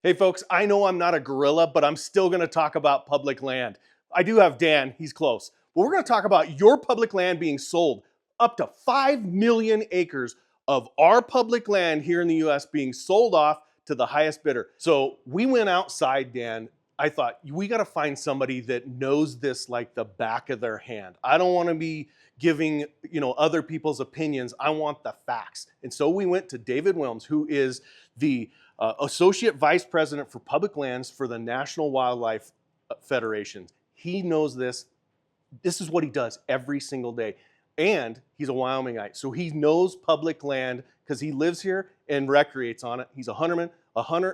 Hey folks, I know I'm not a gorilla, but I'm still going to talk about public land. I do have Dan, he's close. But we're going to talk about your public land being sold. Up to 5 million acres of our public land here in the US being sold off to the highest bidder. So we went outside, Dan. I thought we got to find somebody that knows this like the back of their hand. I don't want to be giving, other people's opinions. I want the facts. And so we went to David Wilms, who is the Associate Vice President for Public Lands for the National Wildlife Federation. He knows this. This is what he does every single day. And he's a Wyomingite. So he knows public land because he lives here and recreates on it. He's a hunter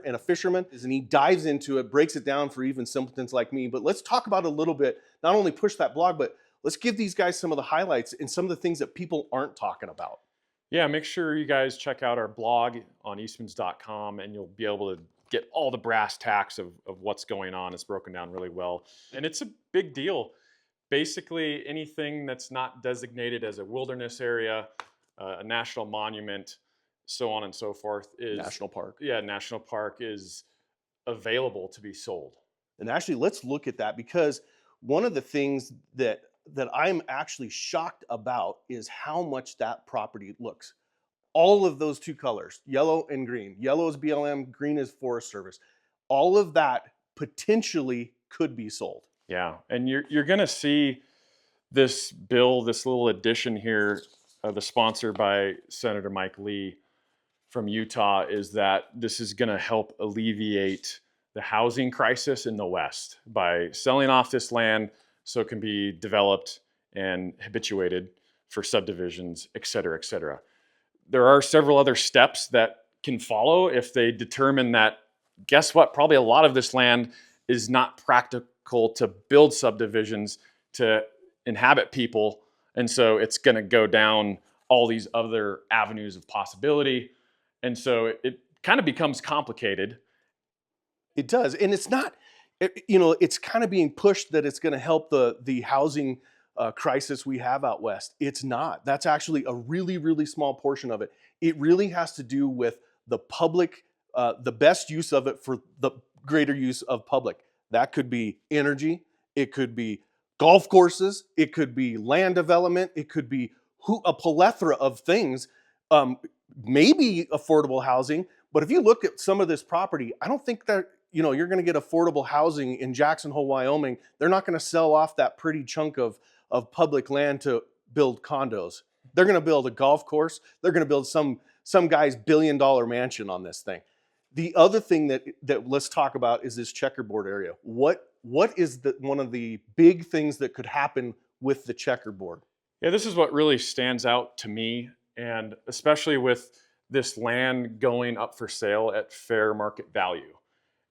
and a fisherman, and he dives into it, breaks it down for even simpletons like me. But let's talk about a little bit, not only push that blog, but let's give these guys some of the highlights and some of the things that people aren't talking about. Yeah, make sure you guys check out our blog on eastmans.com and you'll be able to get all the brass tacks of what's going on. It's broken down really well. And it's a big deal. Basically, anything that's not designated as a wilderness area, a national monument, so on and so forth is National park. Yeah, national park is available to be sold. And actually, let's look at that, because one of the things that I'm actually shocked about is how much that property looks. All of those two colors, yellow and green. Yellow is BLM, green is Forest Service. All of that potentially could be sold. Yeah, and you're going to see this bill, this little addition here, the sponsor by Senator Mike Lee from Utah, is that this is going to help alleviate the housing crisis in the West by selling off this land so it can be developed and habituated for subdivisions, et cetera, et cetera. There are several other steps that can follow if they determine that, guess what, probably a lot of this land is not practical to build subdivisions to inhabit people. And so it's going to go down all these other avenues of possibility. And so it kind of becomes complicated. It does. And it's not, it's kind of being pushed that it's going to help the housing crisis we have out west. It's not. That's actually a really, really small portion of it. It really has to do with the public, the best use of it for the greater use of public. That could be energy. It could be golf courses. It could be land development. It could be a plethora of things. Maybe affordable housing. But if you look at some of this property, I don't think that you're going to get affordable housing in Jackson Hole, Wyoming. They're not going to sell off that pretty chunk of public land to build condos. They're going to build a golf course. They're going to build some guy's $1 billion mansion on this thing. The other thing that let's talk about is this checkerboard area. What is one of the big things that could happen with the checkerboard? Yeah, this is what really stands out to me, and especially with this land going up for sale at fair market value.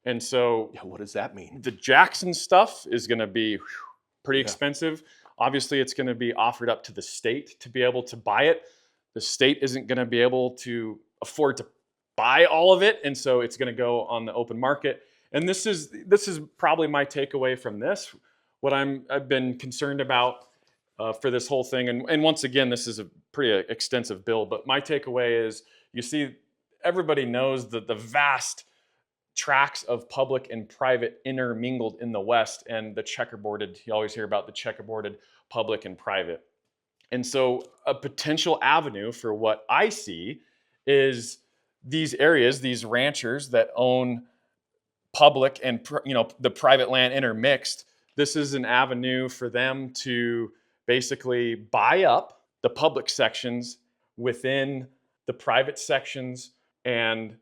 And so, yeah, what does that mean? The Jackson stuff is going to be pretty expensive. Obviously, it's going to be offered up to the state to be able to buy it. The state isn't going to be able to afford to buy all of it, and so it's going to go on the open market. And this is probably my takeaway from this. What I've been concerned about for this whole thing, and once again, this is a pretty extensive bill, but my takeaway is, you see, everybody knows that the vast tracts of public and private intermingled in the West, and the checkerboarded, you always hear about the checkerboarded public and private. And so a potential avenue for what I see is these areas, these ranchers that own public and the private land intermixed. This is an avenue for them to basically buy up the public sections within the private sections and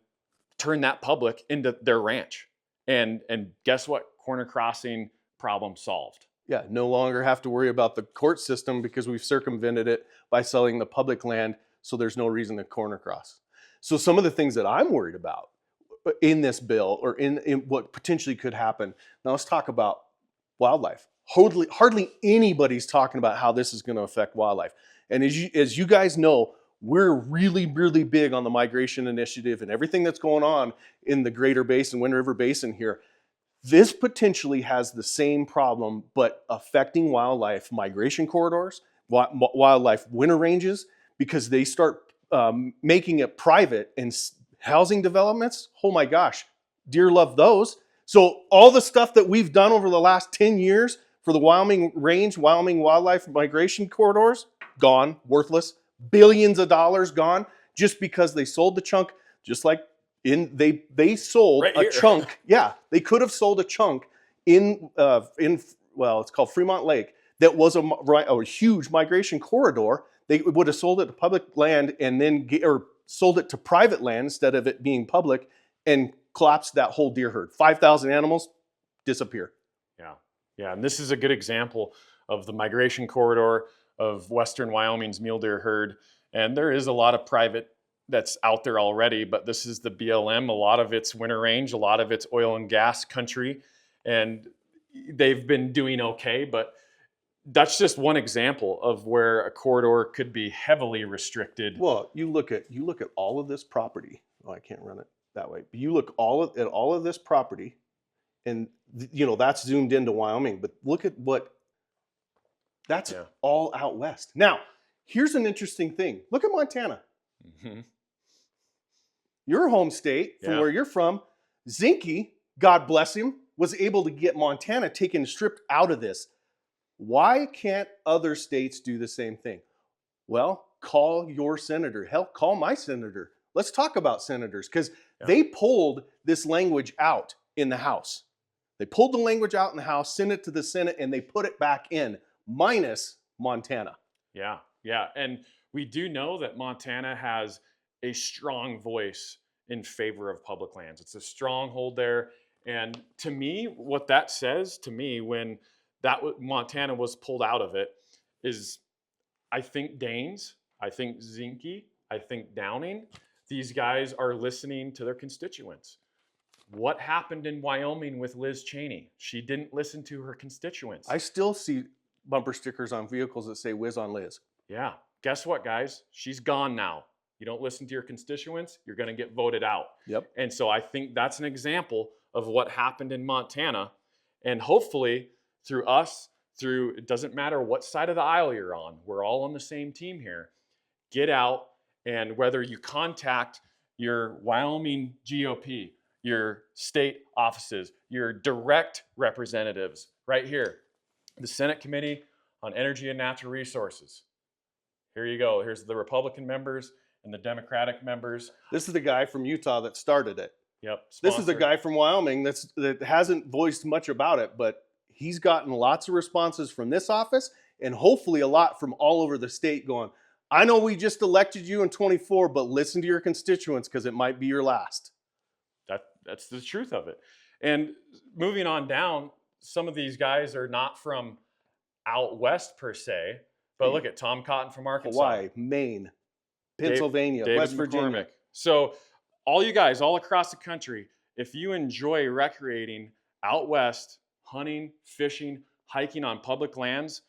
turn that public into their ranch. And guess what? Corner crossing problem solved. Yeah, no longer have to worry about the court system because we've circumvented it by selling the public land, so there's no reason to corner cross. So some of the things that I'm worried about in this bill, or in what potentially could happen, now let's talk about wildlife. Hardly anybody's talking about how this is going to affect wildlife. And as you guys know, we're really, really big on the migration initiative and everything that's going on in the Greater Basin, Wind River Basin here. This potentially has the same problem, but affecting wildlife migration corridors, wildlife winter ranges, because they start making it private and housing developments. Oh my gosh, Deer love those. So all the stuff that we've done over the last 10 years for the Wyoming range, Wyoming wildlife migration corridors, gone, worthless. Billions of dollars gone just because they sold the chunk, just like they sold Right a here. chunk. Yeah, they could have sold a chunk in well, it's called Fremont Lake, that was a huge migration corridor. They would have sold it to public land and then or sold it to private land instead of it being public, and collapsed that whole deer herd. 5,000 animals disappear. Yeah. Yeah. And this is a good example of the migration corridor of Western Wyoming's mule deer herd. And there is a lot of private that's out there already, but this is the BLM. A lot of it's winter range, a lot of it's oil and gas country. And they've been doing okay, but that's just one example of where a corridor could be heavily restricted. Well, you look at all of this property. Oh, I can't run it that way. But you look at all of this property, and that's zoomed into Wyoming. But look at that's all out west. Now, here's an interesting thing. Look at Montana. Mm-hmm. Your home state, from where you're from. Zinke, God bless him, was able to get Montana taken stripped out of this. Why can't other states do the same thing? Well, call your senator. Hell, call my senator. Let's talk about senators, because they pulled this language out in the House. They pulled the language out in the House, sent it to the Senate, and they put it back in, minus Montana. Yeah, yeah. And we do know that Montana has a strong voice in favor of public lands. It's a stronghold there. And to me, what that says to me when Montana was pulled out of it is, I think Daines, I think Zinke, I think Downing, these guys are listening to their constituents. What happened in Wyoming with Liz Cheney? She didn't listen to her constituents. I still see bumper stickers on vehicles that say "Whiz on Liz." Yeah. Guess what, guys? She's gone now. You don't listen to your constituents, you're going to get voted out. Yep. And so I think that's an example of what happened in Montana. And hopefully through it doesn't matter what side of the aisle you're on, we're all on the same team here. Get out, and whether you contact your Wyoming GOP, your state offices, your direct representatives, right here, the Senate Committee on Energy and Natural Resources. Here you go. Here's the Republican members and the Democratic members. This is the guy from Utah that started it. Yep. This is the guy from Wyoming that hasn't voiced much about it, but he's gotten lots of responses from this office, and hopefully a lot from all over the state going, I know we just elected you in 24, but listen to your constituents, because it might be your last. That's the truth of it. And moving on down, some of these guys are not from out west per se, but look at Tom Cotton from Arkansas. Hawaii, Maine, Pennsylvania, West Virginia. So all you guys all across the country, if you enjoy recreating out west, hunting, fishing, hiking on public lands,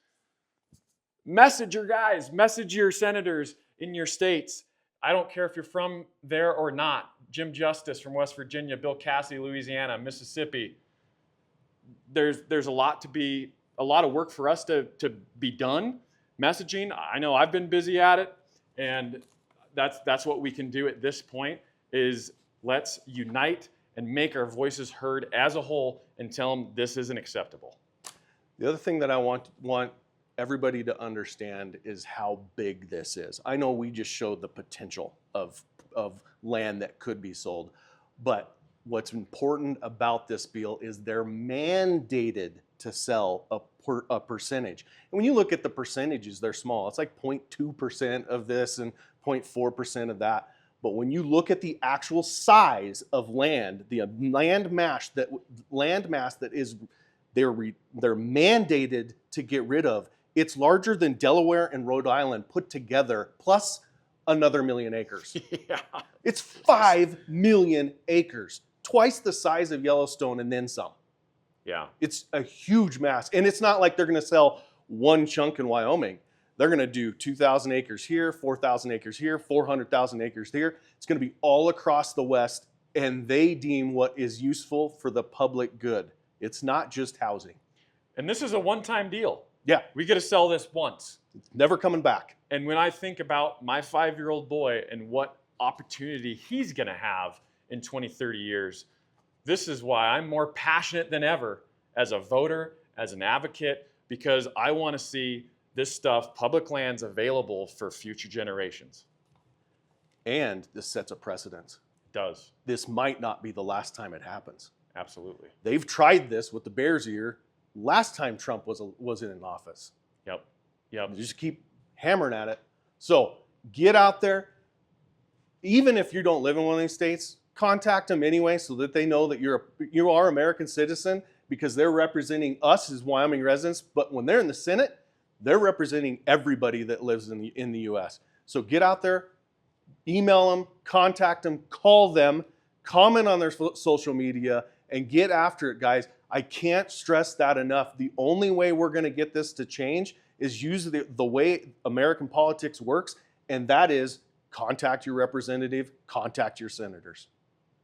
message your guys, message your senators in your states. I don't care if you're from there or not. Jim Justice from West Virginia, Bill Cassidy, Louisiana, Mississippi. There's a lot of work for us to be done. Messaging, I know I've been busy at it, and that's what we can do at this point, is let's unite and make our voices heard as a whole and tell them this isn't acceptable. The other thing that I want everybody to understand is how big this is. I know we just showed the potential of land that could be sold, but what's important about this bill is they're mandated to sell a percentage. And when you look at the percentages, they're small. It's like 0.2% of this and 0.4% of that. But when you look at the actual size of land, the land mass that is they're mandated to get rid of, it's larger than Delaware and Rhode Island put together, plus another 1 million acres. Yeah. It's 5 million acres, twice the size of Yellowstone and then some. Yeah. It's a huge mass. And it's not like they're going to sell one chunk in Wyoming. They're going to do 2,000 acres here, 4,000 acres here, 400,000 acres here. It's going to be all across the West, and they deem what is useful for the public good. It's not just housing. And this is a one-time deal. Yeah. We get to sell this once. It's never coming back. And when I think about my 5-year-old boy and what opportunity he's going to have in 20, 30 years, This is why I'm more passionate than ever as a voter, as an advocate, because I want to see this stuff, public lands, available for future generations. And this sets a precedent. It does. This might not be the last time it happens. Absolutely. They've tried this with the Bears ear last time Trump was in office. Yep. Yep. You just keep hammering at it. So get out there. Even if you don't live in one of these states, contact them anyway so that they know that you are an American citizen, because they're representing us as Wyoming residents. But when they're in the Senate, they're representing everybody that lives in the U.S. So get out there, email them, contact them, call them, comment on their social media, and get after it, guys. I can't stress that enough. The only way we're going to get this to change is use the way American politics works, and that is contact your representative, contact your senators.